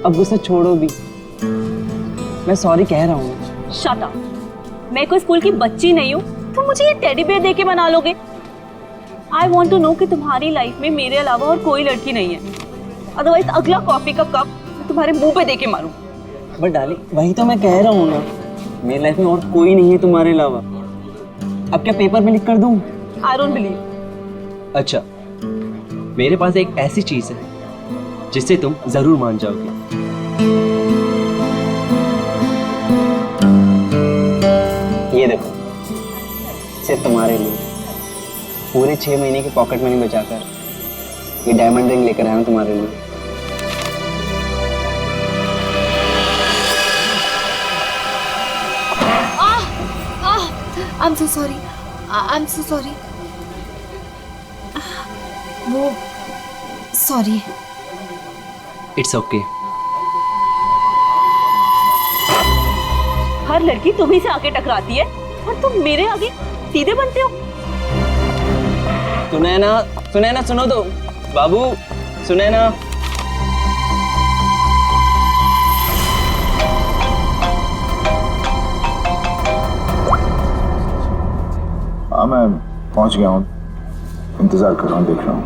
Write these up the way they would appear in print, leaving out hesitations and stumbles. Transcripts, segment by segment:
अब गुस्सा छोड़ो भी, मैं सॉरी कह रहा हूँ। Shut up. मैं कोई स्कूल की बच्ची नहीं हूँ तो मुझे ये टेडी बेयर दे के मना लोगे? आई वॉन्ट टू नो कि तुम्हारी लाइफ में मेरे अलावा और कोई लड़की नहीं है, अदरवाइज अगला कॉफी का कप मैं तुम्हारे मुंह पे दे के मारूं। बट डार्लिंग, वही तो मैं कह रहा हूँ ना, मेरी लाइफ में और कोई नहीं है तुम्हारे अलावा। अब क्या पेपर में लिख कर दूं? I don't believe. अच्छा, मेरे पास एक ऐसी चीज है जिससे तुम जरूर मान जाओगे। ये देखो, सिर्फ तुम्हारे लिए पूरे 6 महीने की पॉकेट मनी बचाकर ये डायमंड रिंग लेकर आया हूं तुम्हारे लिए। I'm so sorry. I'm so sorry. वो सॉरी। It's okay. हर लड़की तुम्ही से आके टकराती है और तुम मेरे आगे सीधे बनते हो। सुनैना सुनो तो, बाबू सुनैना। हाँ, मैं पहुंच गया हूँ, इंतजार कर रहा हूँ, देख रहा हूँ।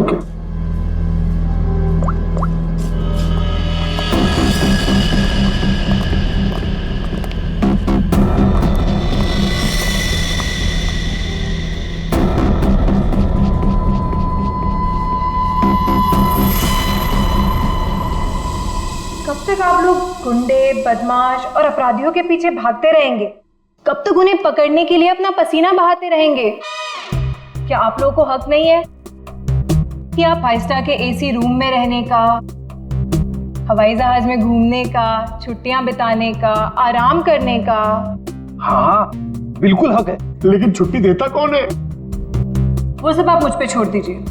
ओके। कब तक आप लोग गुंडे, बदमाश और अपराधियों के पीछे भागते रहेंगे? कब तक उन्हें पकड़ने के लिए अपना पसीना बहाते रहेंगे? क्या आप लोगों को हक नहीं है कि आप 5 स्टार के एसी रूम में रहने का, हवाई जहाज में घूमने का, छुट्टियां बिताने का, आराम करने का? हाँ, बिल्कुल हक है, लेकिन छुट्टी देता कौन है? वो सब आप मुझ पे छोड़ दीजिए,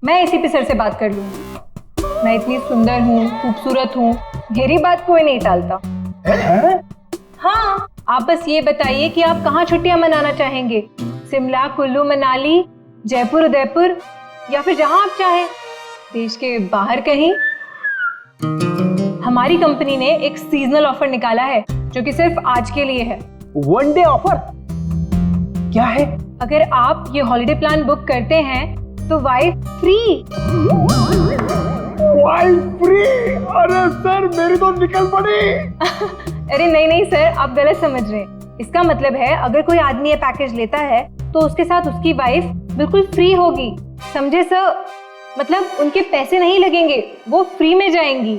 मैं एसीपी सर से बात कर लूंगी। मैं इतनी सुंदर हूँ, खूबसूरत हूँ, मेरी बात कोई नहीं टालता। हाँ, आप बस ये बताइए कि आप कहाँ छुट्टियां मनाना चाहेंगे? शिमला, कुल्लू, मनाली, जयपुर, उदयपुर, या फिर जहां आप चाहें, देश के बाहर कहीं। हमारी कंपनी ने एक सीजनल ऑफर निकाला है जो कि सिर्फ आज के लिए है। One day offer? क्या है? अगर आप ये हॉलिडे प्लान बुक करते हैं तो वाइफ फ्री। Wife free? अरे सर, मेरी तो निकल पड़ी। अरे नहीं सर, आप गलत समझ रहे हैं। इसका मतलब है अगर कोई आदमी ये पैकेज लेता है तो उसके साथ उसकी वाइफ बिल्कुल फ्री होगी, समझे सर? मतलब उनके पैसे नहीं लगेंगे, वो फ्री में जाएंगी।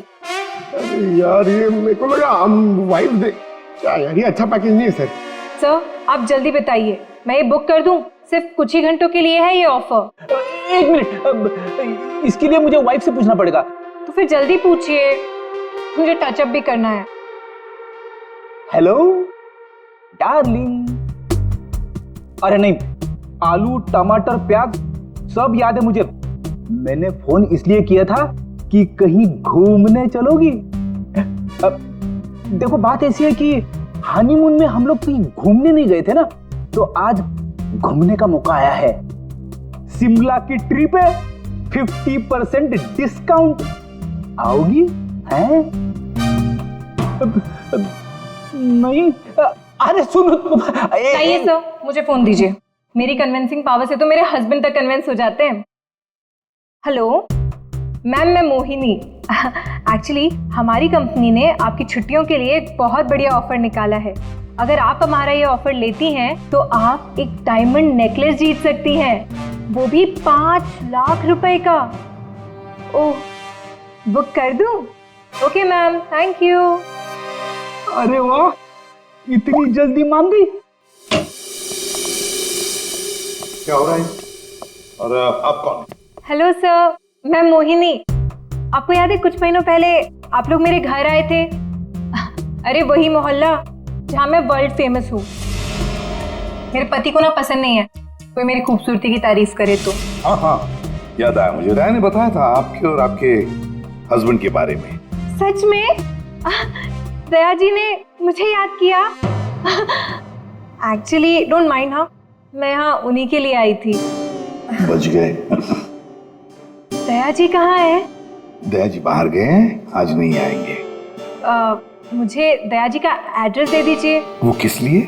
अरे यार, ये मेरे को लगा हम वाइफ दे। क्या यार, ये अच्छा पैकेज नहीं है सर। सर आप जल्दी बताइए, मैं ये बुक कर दूं? सिर्फ कुछ ही घंटों के लिए है ये ऑफर। एक मिनट, इसके लिए मुझे वाइफ से पूछना पड़ेगा। तो फिर जल्दी पूछिए, मुझे टचअप भी करना है। Hello darling. अरे नहीं, आलू, टमाटर, प्याज सब याद है मुझे। मैंने फोन इसलिए किया था कि कहीं घूमने चलोगी। अब देखो, बात ऐसी है कि हनीमून में हम लोग कहीं घूमने नहीं गए थे ना, तो आज घूमने का मौका आया है। शिमला की ट्रिप है, 50% डिस्काउंट। आओगी? हैं? नहीं, अरे सुनो। चाहिए सर, मुझे फोन दीजिए। मेरी कन्विंसिंग पावर से तो मेरे हस्बैंड तक कन्विंस हो जाते हैं। हेलो मैम, मैं मोहिनी। एक्चुअली हमारी कंपनी ने आपकी छुट्टियों के लिए एक बहुत बढ़िया ऑफर निकाला है। अगर आप हमारा ये ऑफर लेती हैं तो आप एक डायमंड नेकलेस जीत सकती हैं, वो भी 5 लाख रुपए का। ओह, बुक कर दूं? Okay ma'am, thank you. अरे वाह, इतनी जल्दी मान गई। क्या हो रहा है? और आप कौन? हेलो सर, मैं मोहिनी। आपको याद है कुछ महीनों पहले आप लोग मेरे घर आए थे? अरे वही मोहल्ला जहाँ मैं वर्ल्ड फेमस हूँ। मेरे पति को ना पसंद नहीं है कोई मेरी खूबसूरती की तारीफ करे तो। हाँ हाँ, याद आया मुझे। राय ने बताया था आपके और आपके हस्बैंड के बारे में। सच में? दया जी ने मुझे याद किया। एक्चुअली डोंट माइंड, हाँ मैं यहाँ उन्हीं के लिए आई थी। बच गए। दया जी कहाँ है? दया जी बाहर गए हैं, आज नहीं आएंगे। मुझे दया जी का एड्रेस दे दीजिए। वो किस लिए?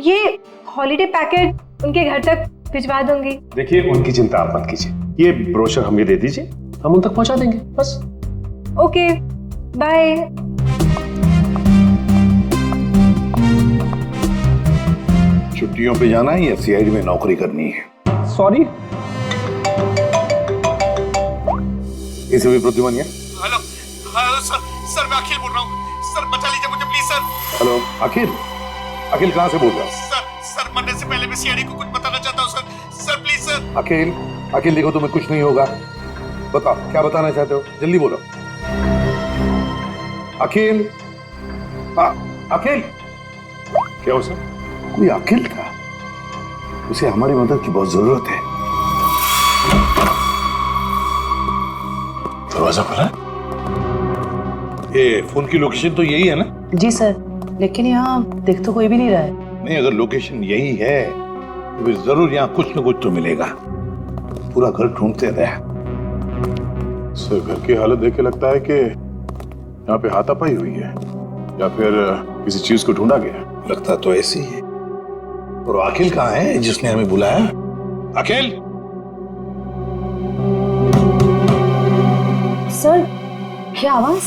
ये हॉलीडे पैकेट उनके घर तक भिजवा दूंगी। देखिए उनकी चिंता आप मत कीजिए, ये ब्रोशर हमें दे दीजिए, हम उन तक पहुंचा देंगे बस। Okay bye. छुट्टियों पे जाना है या सीआईडी में नौकरी करनी है? सॉरी। इसे भी प्रतिमानिया। हेलो हेलो सर, सर मैं अखिल बोल रहा हूँ सर, बचा लीजिए मुझे प्लीज सर। हेलो अखिल, अखिल कहाँ से बोल रहा हूँ? सर मरने से पहले मैं सीआईडी को कुछ बताना चाहता हूँ सर प्लीज सर। अखिल, अखिल देखो तुम्हें कुछ नहीं होगा, बताओ क्या बताना चाहते हो, जल्दी बोलो। अखिल, अखिल। क्या हो सर? कोई अखिल था, उसे हमारी मदद की बहुत जरूरत है। दरवाजा खुला है? ये फोन की लोकेशन तो यही है ना? जी सर, लेकिन यहाँ देख तो कोई भी नहीं रहा है। नहीं, अगर लोकेशन यही है तो फिर जरूर यहाँ कुछ न कुछ तो मिलेगा। पूरा घर ढूंढते रहे। सर घर की हालत देख के लगता है कि यहाँ पे हाथापाई हुई है या फिर किसी चीज को ढूंढा गया है। लगता तो ऐसे ही है। और अखिल कहाँ है जिसने हमें बुलाया? अखिल, सर क्या आवाज?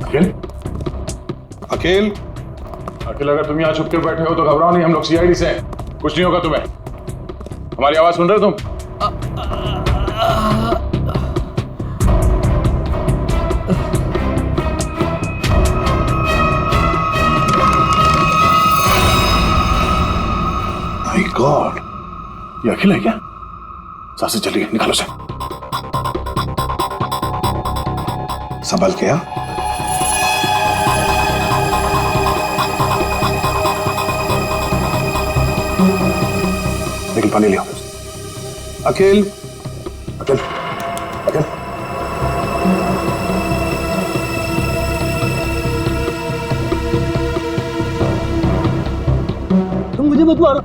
अखिल, अखिल, अखिल अगर तुम यहाँ छुप के बैठे हो तो घबराओ नहीं, हम लोग सीआईडी से हैं, कुछ नहीं होगा तुम्हें। हमारी आवाज सुन रहे हो तुम? माय गॉड, ये अखिल है क्या? सांसें चली, निकालो से। संभल के आ। लेकिन पानी लियो। अखिल, अखिल, अखिल। तुम मुझे मत मारो,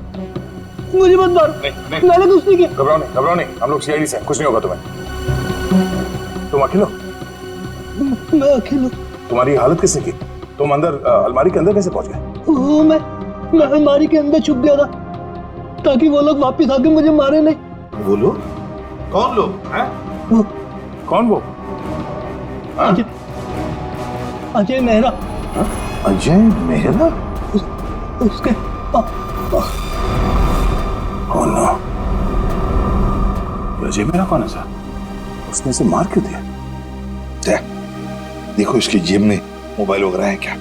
मुझे मत मारो। नहीं, मैंने कुछ नहीं किया। घबराओ नहीं, हम लोग सीआईडी से हैं, कुछ नहीं होगा तुम्हें। तुम अखिल हो? मैं अकेला हूँ। तुम्हारी हालत किसने की? तुम अंदर अलमारी के अंदर कैसे पहुंच गए? वो मैं अलमारी के अंदर छुप गया था ताकि वो लोग वापस आके मुझे मारे नहीं। वो लोग? कौन लोग हैं? वो कौन वो? अजय मेहरा। अजय मेहरा? उसके कौन ना? अजय मेरा कौन है सर? उसने इसे मार क्यों दिया? देखो इसकी जेब में मोबाइल वगैरह है क्या?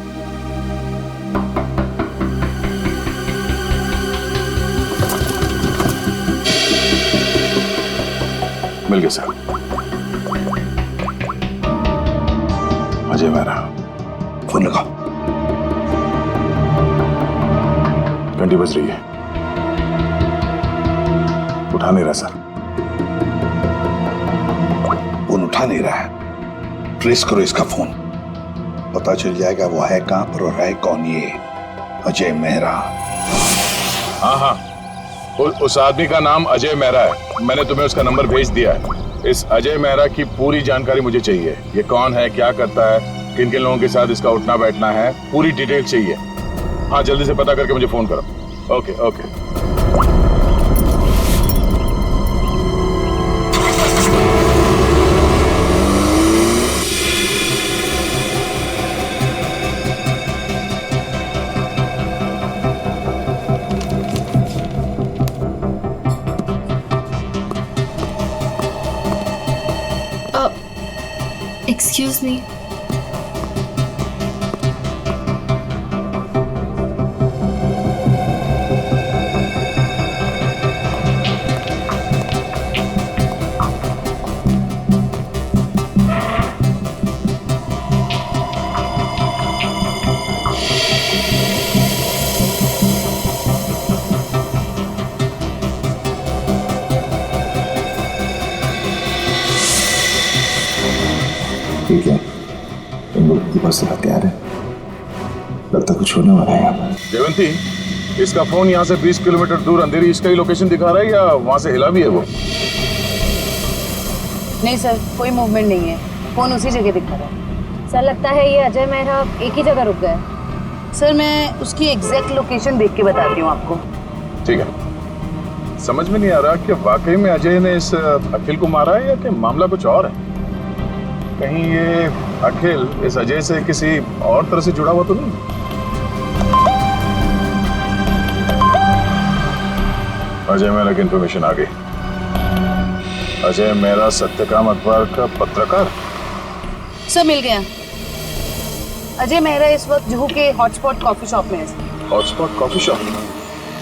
मिल गया सर। अजय मेरा। फोन लगाओ। घंटी बज रही है, उठा नहीं रहा सर। फोन उठा नहीं रहा है। ट्रेस करो इसका फोन, पता चल जाएगा वो है कहां पर और है कौन ये अजय मेहरा। हाँ, उस आदमी का नाम अजय मेहरा है। मैंने तुम्हें उसका नंबर भेज दिया है। इस अजय मेहरा की पूरी जानकारी मुझे चाहिए। ये कौन है, क्या करता है, किन किन लोगों के साथ इसका उठना बैठना है, पूरी डिटेल चाहिए। हाँ, जल्दी से पता करके मुझे फोन करो। Okay okay. Excuse me. ठीक है, तुम लोग की बस तैयार है, लगता कुछ होने वाला है यहाँ पर। देवंती, इसका फोन यहाँ से 20 किलोमीटर दूर अंधेरी इसका ही लोकेशन दिखा रहा है या वहां से हिला भी है वो? नहीं सर, कोई मूवमेंट नहीं है, फोन उसी जगह दिखा रहा है। सर लगता है ये अजय मेहरा एक ही जगह रुक गए। सर मैं उसकी एग्जैक्ट लोकेशन देख के बताती हूँ आपको। ठीक है, समझ में नहीं आ रहा कि वाकई में अजय ने इस अखिल को मारा है या कि मामला कुछ और है। कहीं ये अखिल इस अजय से किसी और तरह से जुड़ा हुआ तो नहीं? अजय मेहरा की इंफॉर्मेशन आ गई। अजय मेहरा सत्यकाम अखबार का पत्रकार। सर मिल गया। अजय मेहरा इस वक्त जुहू के हॉटस्पॉट कॉफी शॉप में है। हॉटस्पॉट कॉफी शॉप,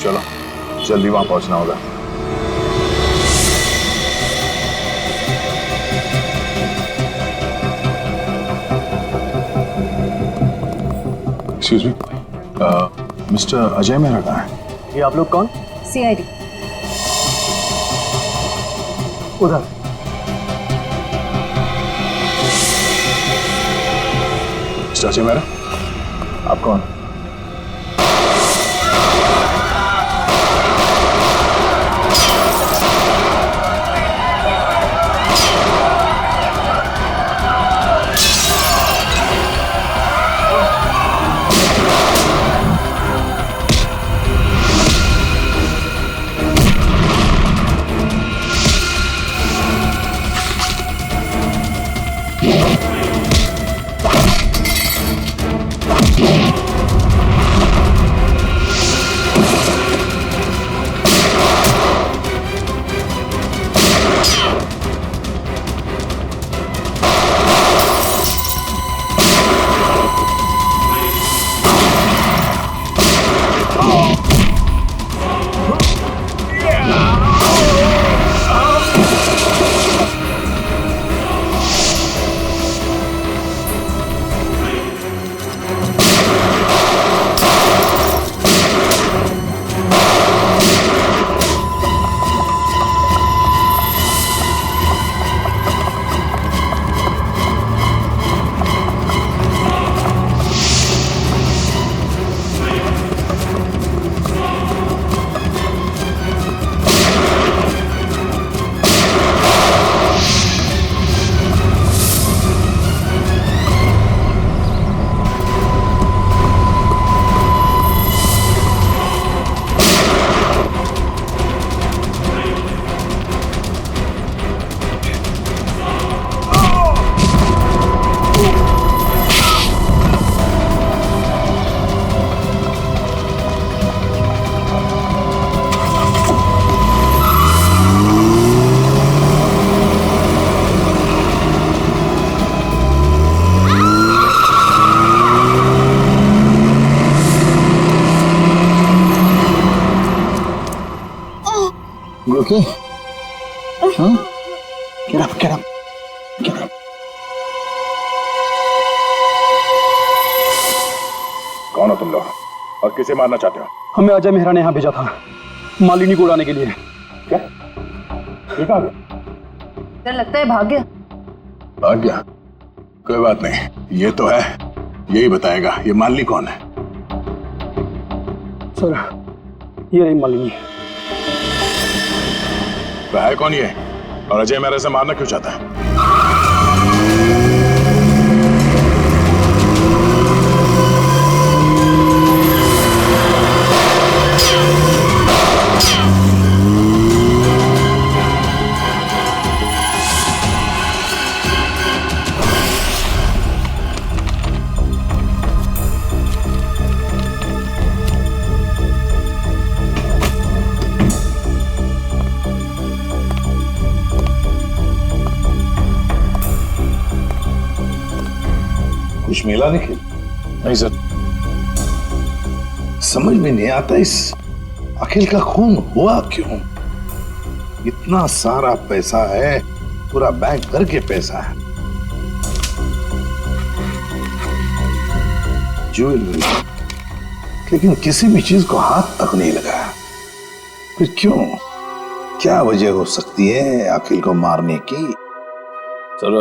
चलो जल्दी वहां पहुंचना होगा। Excuse me, mister Ajay Mehra कहाँ है? ये आप लोग कौन? सीआईडी। उधर। मिस्टर अजय मेहरा, आप कौन? Okay. Huh? Get up, get up, get up. कौन हो तुम लोग और किसे मारना चाहते हो? हमें अजय मेहरा ने यहाँ भेजा था मालिनी को उड़ाने के लिए। क्या? ये कहाँ गया? सर लगता है भाग गया। भाग गया? कोई बात नहीं, ये तो है, यही बताएगा ये मालिनी कौन है। सर ये रही मालिनी। तो है कौन ये और अजय मेहरा से मारना क्यों चाहता है? कुछ मिला निखिल? नहीं सर। समझ में नहीं आता इस अखिल का खून हुआ क्यों? इतना सारा पैसा है, पूरा बैंक भर के पैसा है, ज्वेलरी, लेकिन किसी भी चीज को हाथ तक नहीं लगाया। फिर क्यों? क्या वजह हो सकती है अखिल को मारने की? सर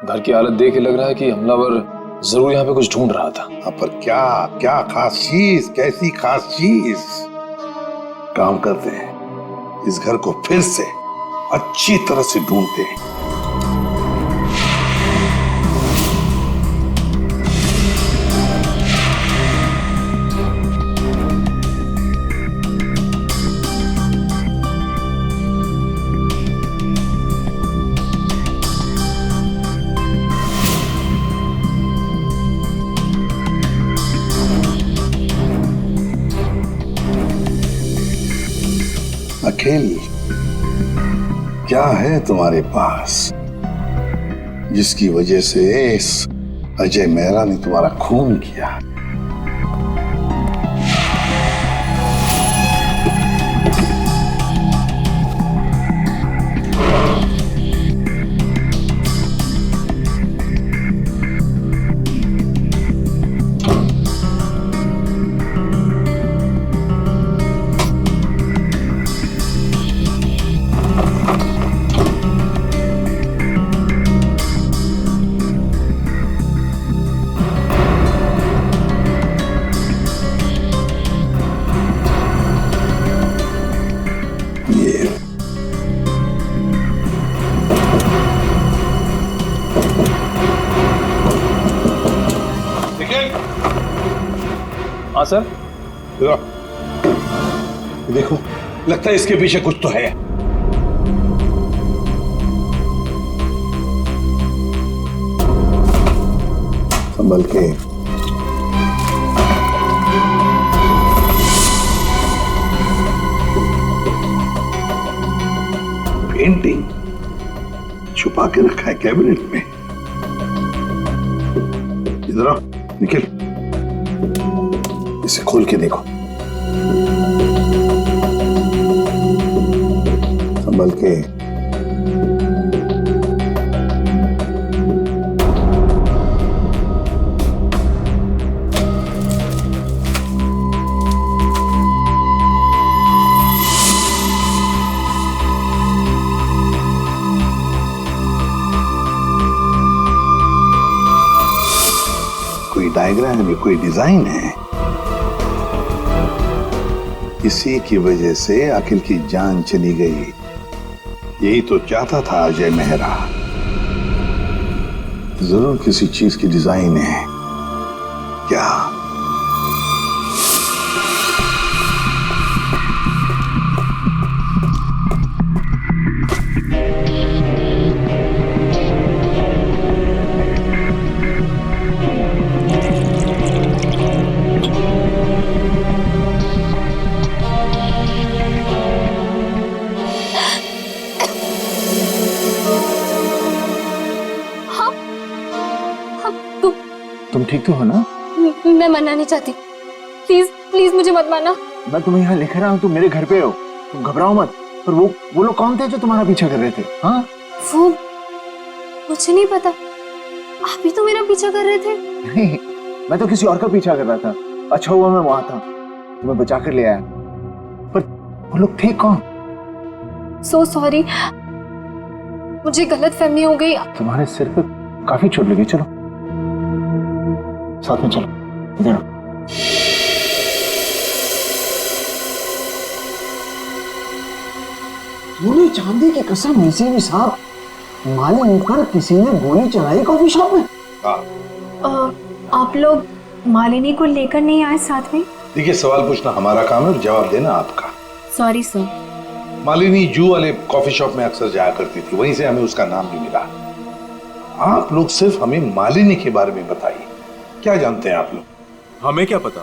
घर की हालत देख के लग रहा है कि हमलावर जरूर यहाँ पे कुछ ढूंढ रहा था। पर क्या क्या खास चीज, कैसी खास चीज? काम करते हैं, इस घर को फिर से अच्छी तरह से ढूंढते हैं। अखिल, क्या है तुम्हारे पास जिसकी वजह से इस अजय मेहरा ने तुम्हारा खून किया? हाँ सर। देखो, लगता है इसके पीछे कुछ तो है। संभल के। पेंटिंग छुपा के रखा है कैबिनेट में। इधर आओ निखिल, इसे खोल के देखो। संभल के। कोई डायग्राम है, कोई डिजाइन है। इसी की वजह से अखिल की जान चली गई। यही तो चाहता था अजय मेहरा। जरूर किसी चीज की डिजाइन है। क्या? तुम ठीक तो हो ना? मैं मरना नहीं चाहती, प्लीज प्लीज मुझे मत मारना। मैं तुम्हें यहाँ लिख रहा हूँ, तुम मेरे घर पे हो, तुम घबराओ मत। पर वो लोग कौन थे जो तुम्हारा पीछा कर रहे थे? हाँ, वो मुझे नहीं पता। आप ही तो मेरा पीछा कर रहे थे। नहीं, मैं तो किसी और का पीछा कर रहा था। अच्छा हुआ मैं वहां था, तुम्हें बचा कर ले आया। पर वो लोग थे कौन? सो सॉरी, मुझे गलत फहमी हो गई। तुम्हारे सिर पे काफी चोट लगी। चलो साथ में चलो, इधर। तूने चांदी की कसम नसीब साहब, मालिक पर किसी ने गोली चलाई कॉफी शॉप में? आप लोग मालिनी को लेकर नहीं आए साथ में? देखिए, सवाल पूछना हमारा काम है और जवाब देना आपका। Sorry sir. मालिनी जू वाले कॉफी शॉप में अक्सर जाया करती थी, वहीं से हमें उसका नाम भी मिला। आप लोग सिर्फ हमें मालिनी के बारे में बताइए, क्या जानते हैं आप लोग? हमें क्या पता,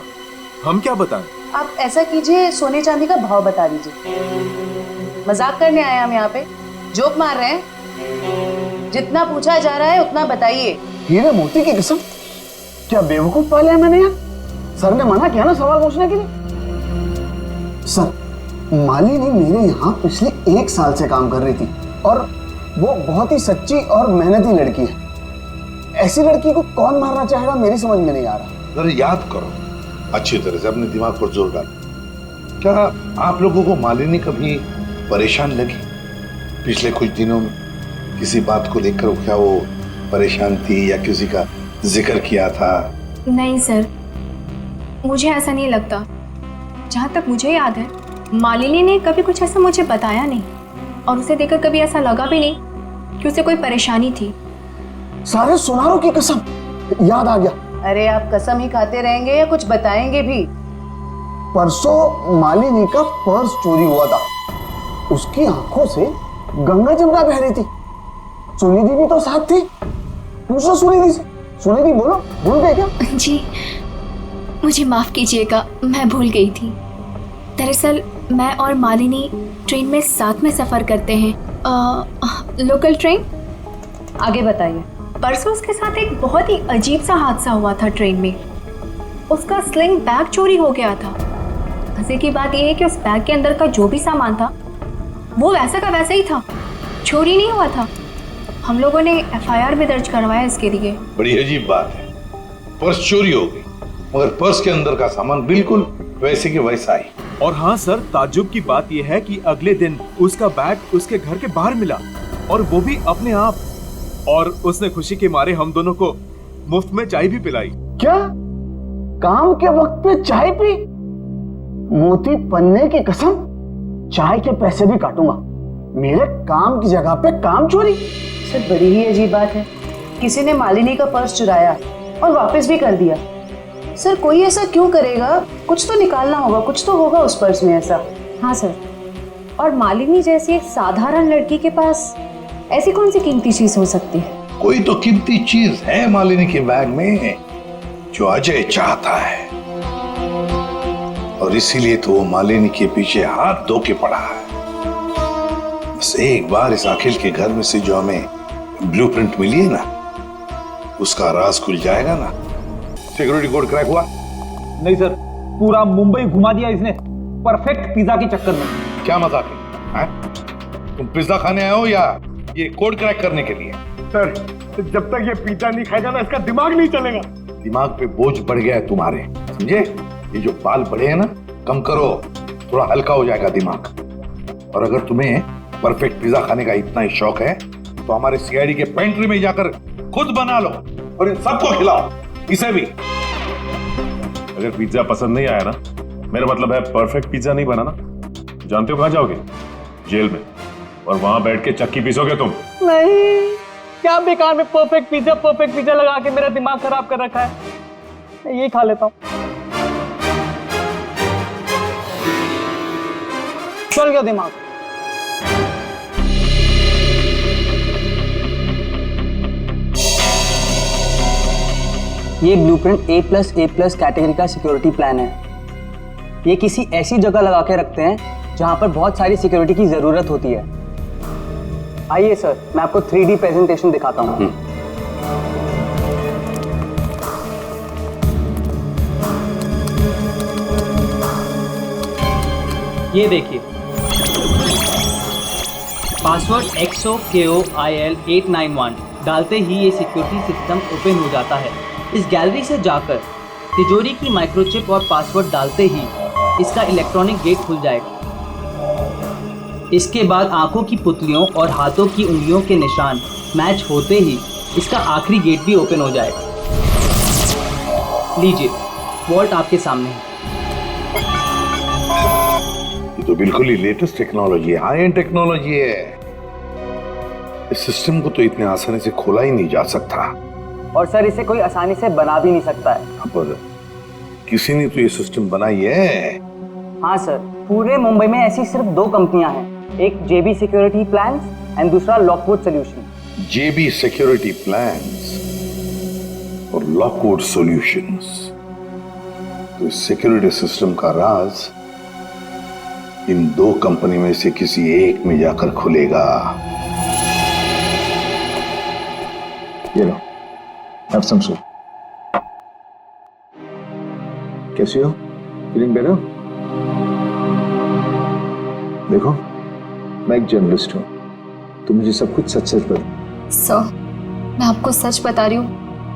हम क्या बताएं? आप ऐसा कीजिए, सोने चांदी का भाव बता दीजिए। मजाक करने आए हम यहाँ पे, जोक मार रहे हैं। जितना पूछा जा रहा है उतना बताइए। हीरे मोती की कसम, क्या बेवकूफ पाले हैं मैंने यहाँ? सर ने मना किया ना सवाल पूछने के लिए। सर, मालिनी मेरे यहाँ पिछले 1 साल से काम कर रही थी और वो बहुत ही सच्ची और मेहनती लड़की है। ऐसी लड़की को कौन मारना चाहेगा, मेरी समझ में नहीं आ रहा। जरा याद करो अच्छी तरह से, अपने दिमाग पर जोर डालो। क्या आप लोगों को मालिनी कभी परेशान लगी पिछले कुछ दिनों में? किसी बात को लेकर क्या वो परेशान थी या किसी का जिक्र किया था? नहीं सर, मुझे ऐसा नहीं लगता। जहाँ तक मुझे याद है, मालिनी ने कभी कुछ ऐसा मुझे बताया नहीं और उसे देखकर कभी ऐसा लगा भी नहीं कि उसे कोई परेशानी थी। सारे सुनारों की कसम, याद आ गया। अरे आप कसम ही खाते रहेंगे या कुछ बताएंगे भी? परसों मालिनी का पर्स चोरी हुआ था। उसकी आंखों से गंगा जमुना बह रही थी। सुनिधि भी तो साथ थी। पूछो सुनिधि से। सुनिधि बोलो, भूल गए क्या? जी मुझे माफ कीजिएगा, मैं भूल गई थी। दरअसल मैं और मालिनी ट्रेन में साथ में सफर करते हैं, लोकल ट्रेन। आगे बताइए। परसों उसके साथ एक बहुत ही अजीब सा हादसा हुआ था ट्रेन में। उसका स्लिंग बैग चोरी हो गया था। मजे की बात यह है कि उस बैग के अंदर का जो भी सामान था वो वैसा का वैसा ही था, चोरी नहीं हुआ था। हम लोगों ने FIR भी दर्ज करवाया इसके लिए। बड़ी अजीब बात है, पर्स चोरी हो गई मगर पर्स के अंदर का सामान बिल्कुल वैसे के वैसा ही। और हाँ सर, ताज्जुब की बात यह है कि अगले दिन उसका बैग उसके घर के बाहर मिला और वो भी अपने आप। और उसने खुशी के मारे हम दोनों को मुफ्त में चाय भी पिलाई। क्या? काम के वक्त पे चाय पी? मोती पन्ने की कसम, चाय के पैसे भी काटूंगा। मेरे काम की जगह पे काम चोरी? सर बड़ी ही अजीब बात है, किसी ने मालिनी का पर्स चुराया और वापस भी कर दिया। सर कोई ऐसा क्यों करेगा? कुछ तो निकालना होगा, कुछ तो होगा उस पर्स में ऐसा। हाँ सर, और मालिनी जैसी एक साधारण लड़की के पास ऐसी कौन सी कीमती चीज हो सकती है? कोई तो कीमती चीज है मालिनी के बैग में जो अजय चाहता है और इसीलिए तो वो मालिनी के पीछे हाथ धो के पड़ा है। बस एक बार इस अखिल के घर में से जो हमें ब्लूप्रिंट मिली है ना, उसका राज खुल जाएगा ना। सिक्योरिटी कोड क्रैक हुआ? नहीं सर, पूरा मुंबई घुमा दिया इसने परफेक्ट पिज्जा के चक्कर में। क्या मजाक है? तुम पिज्जा खाने आए हो या ये कोड क्रैक करने के लिए? सर जब तक ये पिज्जा नहीं खाएगा ना, इसका दिमाग नहीं चलेगा। दिमाग पे बोझ बढ़ गया है तुम्हारे, समझे? ये जो बाल बढ़े हैं ना, कम करो, थोड़ा हल्का हो जाएगा दिमाग। और अगर तुम्हें परफेक्ट पिज्जा खाने का इतना ही शौक है तो हमारे CID के पेंट्री में जाकर खुद बना लो और इन सबको खिलाओ, इसे भी। अगर पिज्जा पसंद नहीं आया ना, मेरा मतलब है परफेक्ट पिज्जा नहीं बना ना, जानते हो कहां जाओगे? जेल में। और वहां बैठ के चक्की पीसोगे तुम। नहीं, क्या बेकार में परफेक्ट पिज्जा लगा के मेरा दिमाग खराब कर रखा है। मैं यही खा लेता हूँ। चल गया दिमाग। ये ब्लूप्रिंट A+A+ कैटेगरी का सिक्योरिटी प्लान है। ये किसी ऐसी जगह लगा के रखते हैं जहां पर बहुत सारी सिक्योरिटी की जरूरत होती है। आइए सर, मैं आपको 3D प्रेजेंटेशन दिखाता हूं। ये देखिए, पासवर्ड XOKOIL891 डालते ही ये सिक्योरिटी सिस्टम ओपन हो जाता है। इस गैलरी से जाकर तिजोरी की माइक्रोचिप और पासवर्ड डालते ही इसका इलेक्ट्रॉनिक गेट खुल जाएगा। इसके बाद आंखों की पुतलियों और हाथों की उंगलियों के निशान मैच होते ही इसका आखिरी गेट भी ओपन हो जाएगा। लीजिए, वॉल्ट आपके सामने है। ये तो बिल्कुल ही लेटेस्ट टेक्नोलॉजी है, हाई एंड टेक्नोलॉजी है। इस सिस्टम को तो इतने आसानी से खोला ही नहीं जा सकता। और सर, इसे कोई आसानी से बना भी नहीं सकता है। पर किसी ने तो ये सिस्टम बनाई है। हाँ सर, पूरे मुंबई में ऐसी सिर्फ 2 कंपनियां हैं, एक JB सिक्योरिटी प्लान्स एंड दूसरा Lockwood solution. JB security plans और लॉकवुड सॉल्यूशंस। तो इस सिक्योरिटी सिस्टम का राज इन 2 कंपनी में से किसी एक में जाकर खुलेगा। ये लो, have some soup. कैसी हो? Feeling better? देखो, मैं एक जर्नलिस्ट हूं, तो मुझे सब कुछ सच सच बता। सर, मैं आपको सच बता रही हूँ,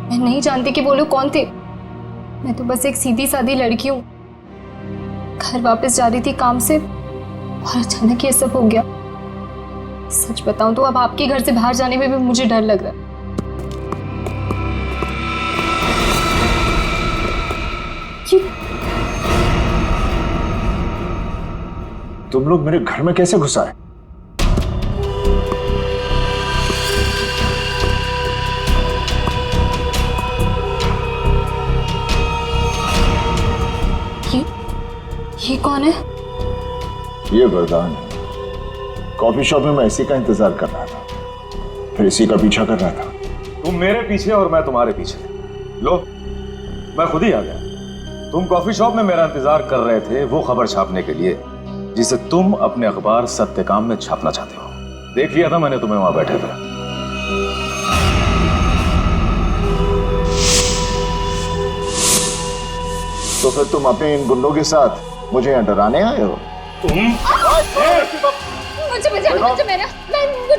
मैं नहीं जानती कि वो लोग कौन थे। मैं तो बस एक सीधी सादी लड़की हूँ। घर वापस जा रही थी काम से और अचानक ये सब हो गया। सच बताऊं तो अब आपके घर से बाहर जाने में भी मुझे डर लग रहा है। तुम लोग मेरे घर में कैसे घुस आए? ये कौन है? ये वरदान है। कॉफी शॉप में मैं इसी का इंतजार कर रहा था, फिर इसी का पीछा कर रहा था। तुम मेरे पीछे और मैं तुम्हारे पीछे। लो, मैं खुद ही आ गया। तुम कॉफी शॉप में मेरा इंतजार कर रहे थे वो खबर छापने के लिए जिसे तुम अपने अखबार सत्यकाम में छापना चाहते हो। देख लिया था मैंने तुम्हें वहां बैठे थे। तो फिर तुम अपने इन गुंडों के साथ मुझे यहाँ डराने आए हो? मुझे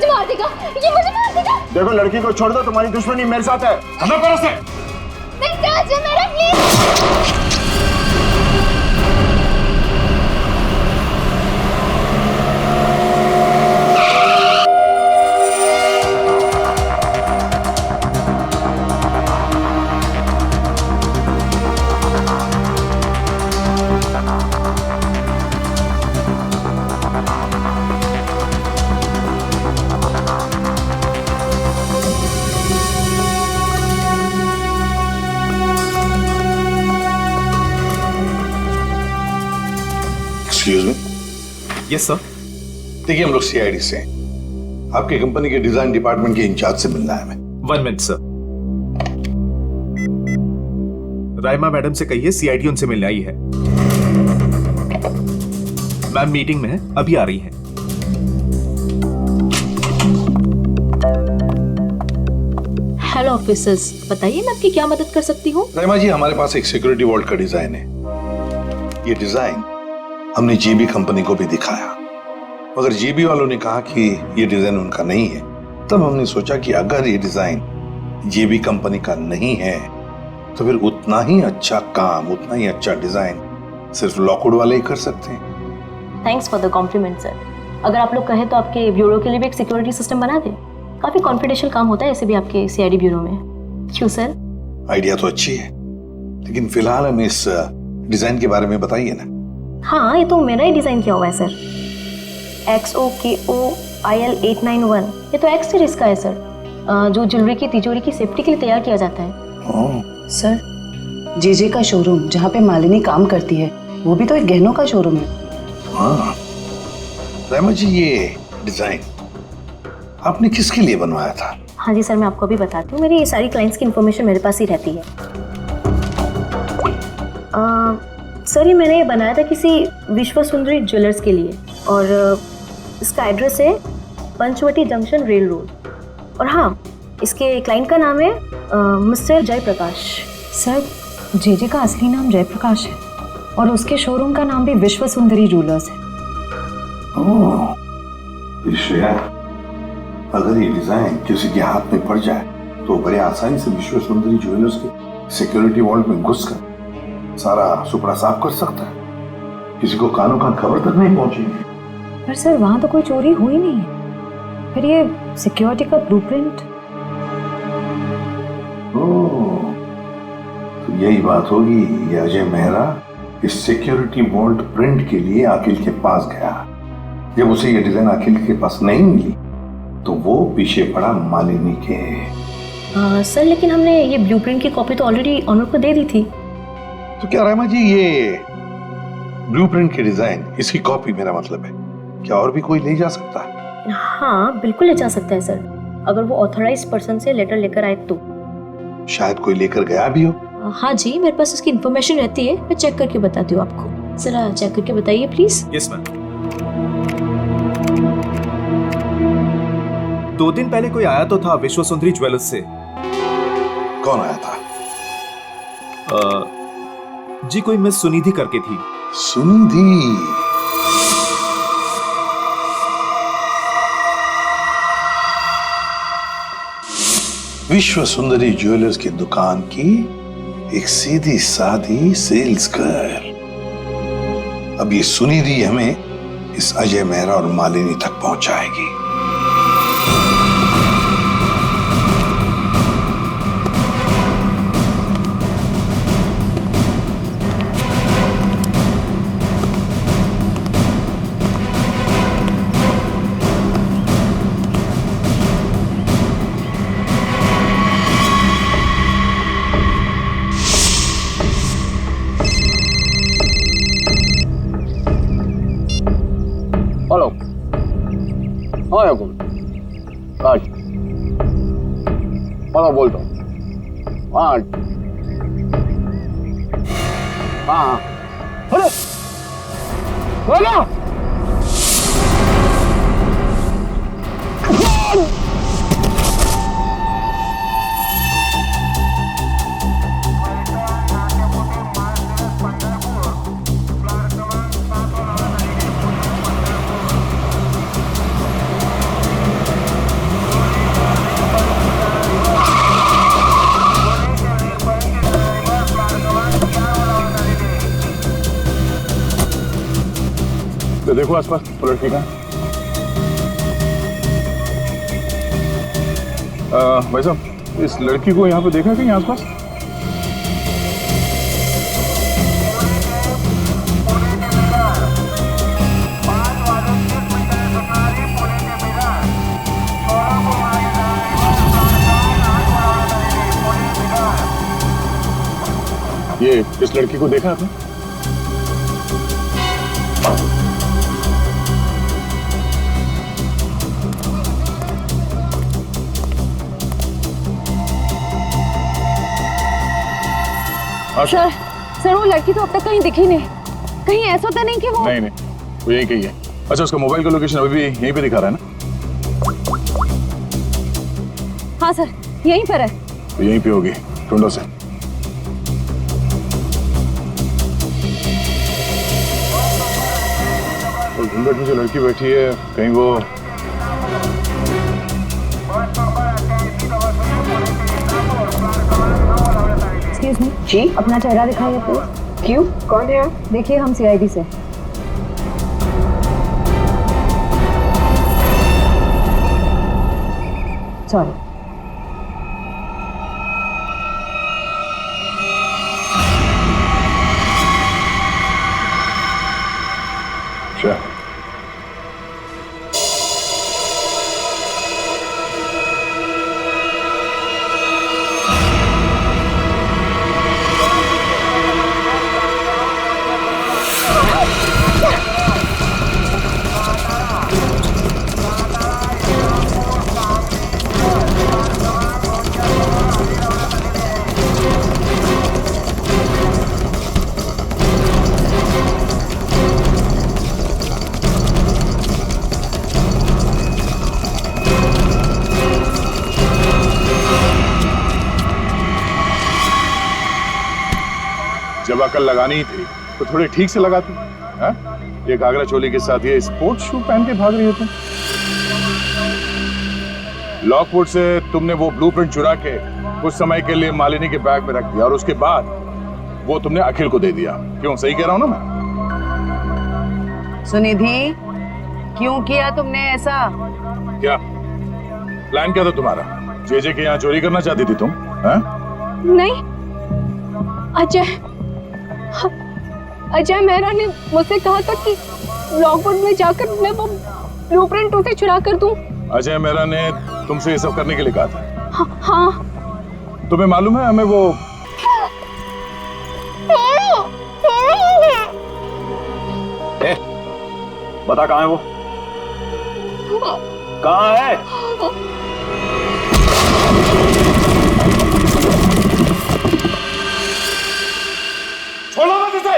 मार देगा, ये मुझे मार देगा। देखो, लड़की को छोड़ दो, तुम्हारी दुश्मनी मेरे साथ है। हमें करो से। नहीं, राज, मेरा please. Excuse me. Yes sir. देखिए, हम लोग सीआईडी से हैं। आपकी कंपनी के डिजाइन डिपार्टमेंट के इंचार्ज से मिलना है हमें। 1 मिनट सर। राइमा मैडम से कहिए सीआईडी उनसे मिलने आई है। मैम मीटिंग में है, अभी आ रही है। हेलो ऑफिसर्स, बताइए मैं आपकी क्या मदद कर सकती हूँ? राइमा जी, हमारे पास एक सिक्योरिटी वॉल्ट का डिजाइन है। ये डिजाइन हमने जीबी कंपनी को भी दिखाया, मगर जीबी वालों ने कहा कि ये डिजाइन उनका नहीं है। तब हमने सोचा कि अगर ये डिजाइन जीबी कंपनी का नहीं है तो फिर उतना ही अच्छा काम, उतना ही अच्छा डिजाइन सिर्फ लॉकवुड वाले ही कर सकते हैं। Thanks for the compliment sir. अगर आप लोग कहें तो आपके ब्यूरो के लिए भी एक सिक्योरिटी सिस्टम बना दे। काफी कॉन्फिडेंशियल काम होता है ऐसे भी आपके सीआईडी ब्यूरो में। क्यों सर? आइडिया तो अच्छी है, लेकिन फिलहाल हमें इस डिजाइन के बारे में बताइए ना। हाँ, ये तो मेरा ही डिजाइन किया हुआ है सर। XOKOIL891, ये तो एक्स सीरीज का है सर, जो ज्वेलरी की तिजोरी की सेफ्टी के लिए तैयार किया जाता है। सर, जेजे का शोरूम जहाँ पे मालिनी काम करती है वो भी तो एक गहनों का शोरूम है। हाँ राइमा जी, ये डिजाइन आपने किसके लिए बनवाया था? हाँ जी सर, मैं आपको अभी बताती हूँ। मेरी सारी क्लाइंट्स की इन्फॉर्मेशन मेरे पास ही रहती है। सर, ये मैंने बनाया था किसी विश्व सुंदरी ज्वेलर्स के लिए, और इसका एड्रेस है पंचवटी जंक्शन रेल रोड। और हाँ, इसके क्लाइंट का नाम है मिस्टर जयप्रकाश। सर, जेजे का असली नाम जयप्रकाश है और उसके शोरूम का नाम भी विश्व सुंदरी ज्वेलर्स है। ओह, श्रेया, अगर ये डिजाइन किसी के हाथ में पड़ जाए तो बड़े आसानी से विश्व सुंदरी ज्वेलर्स के सिक्योरिटी वॉल्ट में घुसकर सारा सुपड़ा साफ कर सकता है। किसी को कानों कान खबर तक नहीं पहुंचेगी। पर सर, वहां तो कोई चोरी हुई नहीं है। फिर ये सिक्योरिटी का ब्लूप्रिंट। ओह, तो यही बात होगी। ये अजय मेहरा इस सिक्योरिटी वॉल्ट प्रिंट के लिए अखिल के पास गया। जब उसे ये डिजाइन अखिल के पास नहीं मिली तो वो पीछे पड़ा मालिनी के। सर, लेकिन हमने ये ब्लूप्रिंट की कॉपी तो ऑलरेडी ऑनर को दे दी थी। तो क्या रामा जी, ये ब्लूप्रिंट की डिजाइन, इसकी कॉपी मेरा मतलब है, क्या और भी कोई ले जा सकता है? हाँ, बिल्कुल ले जा सकता है सर, अगर वो ऑथराइज पर्सन से लेटर लेकर आए तो। शायद कोई लेकर गया भी हो। हाँ जी, मेरे पास उसकी इन्फॉर्मेशन रहती है, मैं चेक करके बताती हूँ आपको। जरा चेक करके बताइए प्लीज। Yes ma'am. 2 दिन पहले कोई आया तो था विश्व सुंदरी ज्वेलर्स से। कौन आया था? जी, कोई मिस सुनिधि करके थी। सुनिधि? विश्व सुंदरी ज्वेलर्स की दुकान की एक सीधी सादी सेल्स गर्ल। अब ये सुनिधि हमें इस अजय मेहरा और मालिनी तक पहुंचाएगी। हेलो। हाँ याकूब, आज हेलो बोलता हूँ। हाँ हाँ अरे बोलो। तो देखो आसपास वो लड़की का। भाई साहब, इस लड़की को यहाँ पे देखा है कहीं आसपास? ये इस लड़की को देखा आपने? सर, सर वो लड़की तो अब तक कहीं दिखी नहीं। कहीं ऐसा तो नहीं कि वो नहीं वो यही कही है। अच्छा, उसका मोबाइल का लोकेशन अभी भी यहीं पे दिखा रहा है ना? हाँ सर, यहीं पर है। तो यहीं पे होगी, ढूंढो से। और घूंघट में जो लड़की बैठी है, कहीं वो एक्सक्यूज मी जी, अपना चेहरा दिखाइए प्लीज। क्यों, कौन है आप? देखिए, हम सीआईडी से। सॉरी। अच्छा, जब अकल लगानी ही थी तो थोड़ी ठीक से लगाती। हाँ? ये घाघरा चोली के साथ ये स्पोर्ट्स शू पहन के भाग रही हो तुम। लॉकवुड से तुमने वो ब्लूप्रिंट चुरा के कुछ समय के लिए मालिनी के बैग में रख दिया और उसके बाद वो तुमने अखिल को दे दिया। क्यों, सही कह रहा हूं ना मैं? सुनिधि, क्यों किया तुमने ऐसा? क्या प्लान क्या था तुम्हारा? जेजे के यहाँ चोरी करना चाहती थी तुम? हाँ? नहीं, अजय मेहरा ने मुझसे कहा था कि लॉकवुड में जाकर मैं वो ब्लूप्रिंट उसे चुरा कर दूं। अजय मेहरा ने तुमसे ये सब करने के लिए कहा था? हाँ। तुम्हें मालूम है हमें वो बता कहाँ है वो? कहाँ है? छोड़ो मत इसे!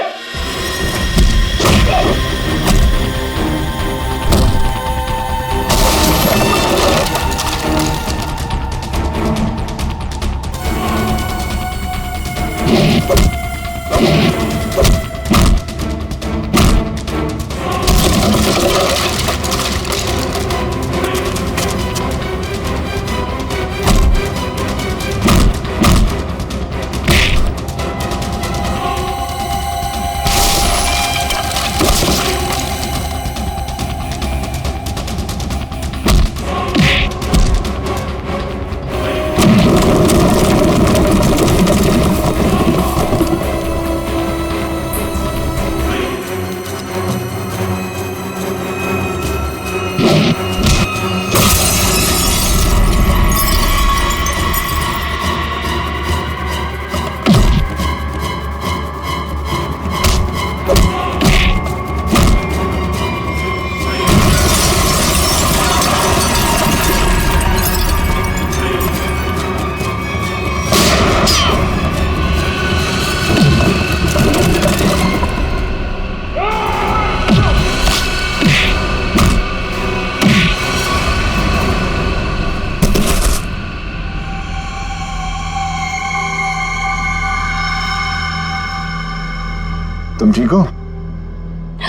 तुम ठीक हो?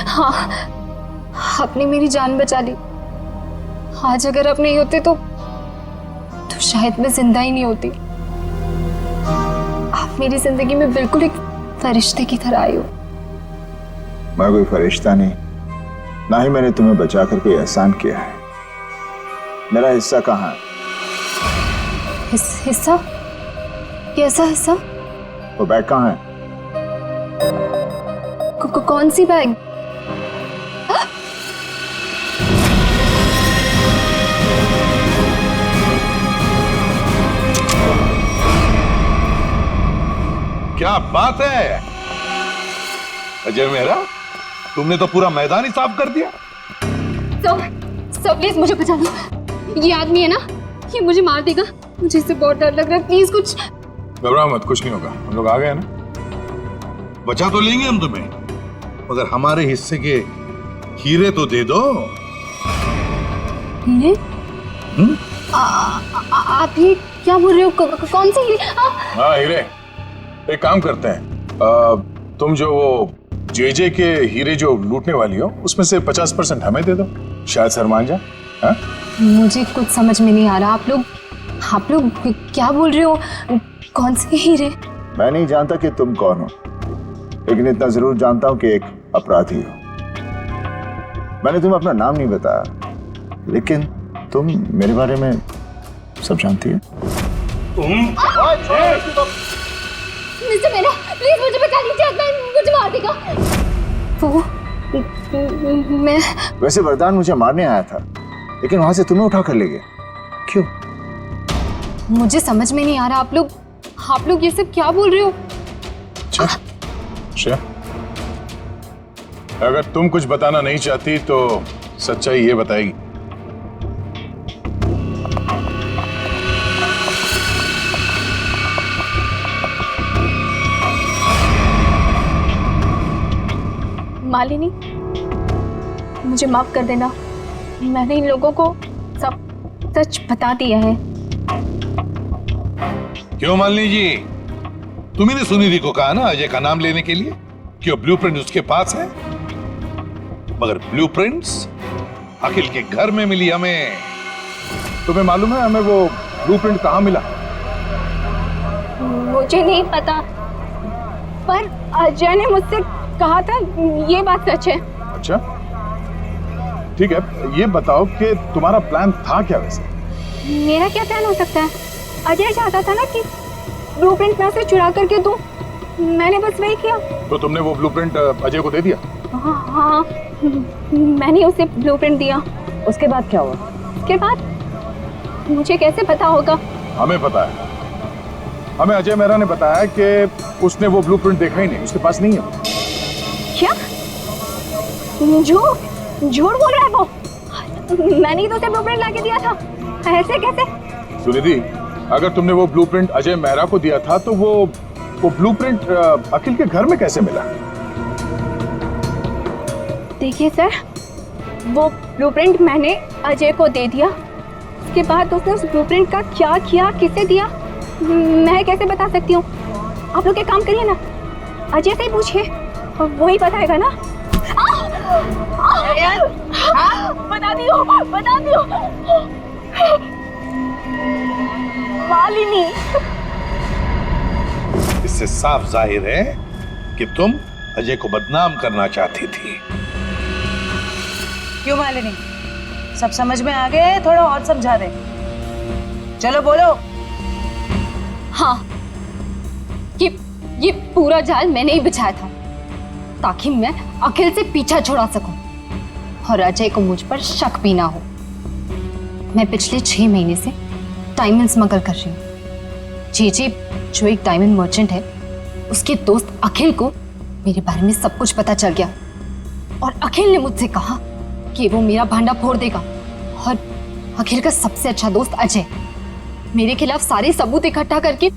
हाँ, आपने मेरी जान बचा ली। आज अगर आप नहीं होते तो शायद मैं जिंदा ही नहीं होती। आप मेरी जिंदगी में बिल्कुल एक फरिश्ते की तरह आई हो। मैं कोई फरिश्ता नहीं, ना ही मैंने तुम्हें बचाकर कोई एहसान किया है। मेरा हिस्सा कहाँ है? हिस्सा? कैसा हिस्सा? वो बैग कहाँ है? कौन सी बैग? क्या बात है अजय मेहरा, तुमने तो पूरा मैदान ही साफ कर दिया। सब प्लीज मुझे बचा लो। ये आदमी है ना, ये मुझे मार देगा। मुझे इससे बहुत डर लग रहा है। प्लीज कुछ। घबराओ मत, कुछ नहीं होगा। हम लोग आ गए ना। बचा तो लेंगे हम तुम्हें, मगर हमारे हिस्से के हीरे तो दे दो। हीरे? आप ये क्या बोल रहे हो? कौन से हीरे? हाँ हीरे। एक काम करते हैं, तुम जो वो जेजे के हीरे जो लूटने वाली हो उसमें से 50% हमें दे दो, शायद सर मान जाए। हाँ? मुझे कुछ समझ में नहीं आ रहा। आप लोग क्या बोल रहे हो? कौन से हीरे? मैं नहीं जानता कि तुम कौन हो, लेकिन इतना जरूर जानता हूं कि एक अपराधी हो। मैंने तुम्हें अपना नाम नहीं बताया, लेकिन तुम मेरे बारे में सब जानती है। मिस्टर मेरा, प्लीज मुझे बचा लीजिए, मुझे मार देगा वो। मैं वैसे वरदान मुझे मारने आया था, लेकिन वहां से तुम्हें उठा कर ले गया। क्यों? मुझे समझ में नहीं आ रहा। आप लोग ये सब क्या बोल रहे हो? अच्छा, अगर तुम कुछ बताना नहीं चाहती तो सच्चाई ये बताएगी। मालिनी, मुझे माफ कर देना। मैंने इन लोगों को सब सच बता दिया है। क्यों मालिनी जी, तुम्ही ने सुनिधि को कहा ना अजय का नाम लेने के लिए कि वो ब्लूप्रिंट उसके पास है, मगर ब्लूप्रिंट्स अखिल के घर में मिली हमें। तुम्हें मालूम है हमें वो ब्लूप्रिंट कहाँ मिला? मुझे नहीं पता, पर अजय ने मुझसे कहा था, ये बात सच है। अच्छा ठीक है, ये बताओ कि तुम्हारा प्लान था क्या वैसे? मेरा क्या प्लान हो सकता है? अजय चाहता था ना कि ब्लूप्रिंट मैं उसे चुरा करके दूं, मैंने बस वही किया। तो तुमने वो ब्लूप्रिंट अजय को दे दिया? हाँ, मैंने उसे ब्लूप्रिंट दिया। उसके बाद क्या हुआ? उसके बाद मुझे कैसे पता होगा? हमें पता है। हमें अजय मेहरा ने बताया कि उसने वो ब्लूप्रिंट देखा ही नहीं, उसके पास नहीं है। क्या? झूठ बोल रहा है वो। मैंने ही तो उसे ब्लूप्रिंट लाके दिया था। ऐसे कैसे? सुनिधि, अगर तुमने वो ब्लूप्रिंट अजय मेहरा को दिया था तो वो ब्लूप्रिंट अखिल के घर में कैसे मिला? देखिए सर, वो ब्लूप्रिंट मैंने अजय को दे दिया। उसके बाद उसने उस ब्लूप्रिंट का क्या किया, किसे दिया, मैं कैसे बता सकती हूँ? आप लोग एक काम करिए ना, अजय से ही पूछिए, वो ही बताएगा ना। बता दियो। मालिनी, इससे साफ जाहिर है कि तुम अजय को बदनाम करना चाहती थी। क्यों मालिनी, सब समझ में आ गए? थोड़ा और समझा दे। चलो बोलो। हाँ, ये पूरा जाल मैंने ही बिछाया था ताकि मैं अखिल से पीछा छुड़ा सकूं और अजय को मुझ पर शक भी ना हो। मैं पिछले 6 महीने से डायमंड स्मगल कर रही हूँ। जेजे जो एक डायमंड मर्चेंट है, उसके दोस्त अखिल को मेरे बारे में सब कुछ पता चल गया और अखिल ने मुझसे कहा कि वो मेरा भांडा फोड़ देगा और अखिल का सबसे अच्छा दोस्त अजय मेरे खिलाफ सारे सबूत इकट्ठा करके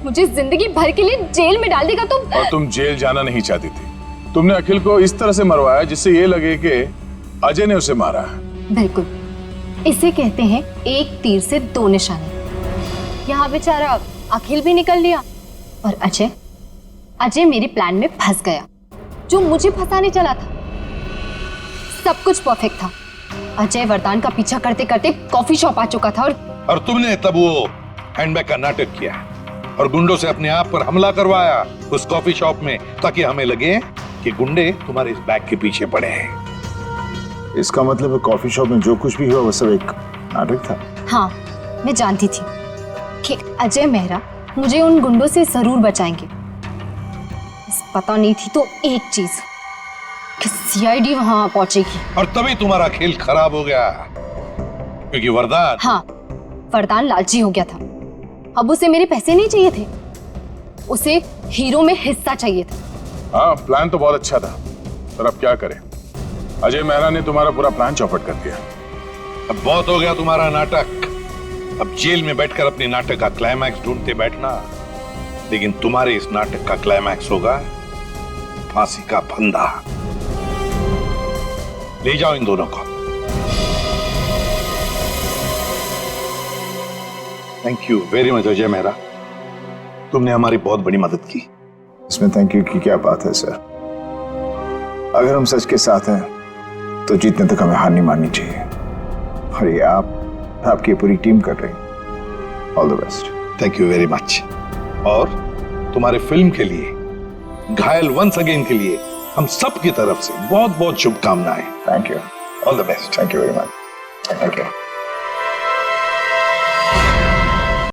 मुझे जिंदगी भर के लिए जेल में डाल देगा। और तुम जेल जाना नहीं चाहती थी। तुमने अखिल को इस तरह से मरवाया जिससे ये लगे कि अजय ने उसे मारा है। बिल्कुल, इसे कहते हैं एक तीर से 2 निशाने। यहाँ बेचारा अखिल भी निकल लिया और अजय मेरे प्लान में फंस गया। जो मुझे फंसाने चला था। सब कुछ परफेक्ट था। अजय वरदान का पीछा करते करते कॉफी शॉप आ चुका था और तुमने तब वो हैंडबैग का नाटक किया और गुंडों से अपने आप पर हमला करवाया उस कॉफी शॉप में, ताकि हमें लगे कि गुंडे तुम्हारे इस बैग के पीछे पड़े हैं। इसका मतलब कॉफी शॉप में जो कुछ भी हुआ वो सब एक नाटक था। हाँ, मैं जानती थी कि अजय मेहरा मुझे उन गुंडों से जरूर बचाएंगे। बस पता नहीं थी तो एक चीज कि सीआईडी वहां पहुंचेगी। और तभी तुम्हारा खेल खराब हो गया, क्योंकि वरदान, हाँ, वरदान लालची हो गया था। अब उसे मेरे पैसे नहीं चाहिए थे, उसे हीरो में हिस्सा चाहिए था। हाँ, प्लान तो बहुत अच्छा था, पर अब क्या करें, अजय मेहरा ने तुम्हारा पूरा प्लान चौपट कर दिया। अब बहुत हो गया तुम्हारा नाटक। अब जेल में बैठकर अपने नाटक का क्लाइमैक्स ढूंढते बैठना, लेकिन तुम्हारे इस नाटक का क्लाइमैक्स होगा फांसी का फंदा। ले जाओ इन दोनों को। Thank you very much Ajay Mehra, तुमने हमारी बहुत बड़ी मदद की। इसमें थैंक यू की क्या बात है सर। अगर हम सच के साथ हैं तो जीतने तक हमें हार नहीं माननी चाहिए। और ये आपकी पूरी टीम कर रही है। All the best. Thank you very much. और तुम्हारे फिल्म के लिए, घायल वंस अगेन के लिए हम सब की तरफ से बहुत बहुत शुभकामनाएं। Thank you. All the best. Thank you very much. Thank you.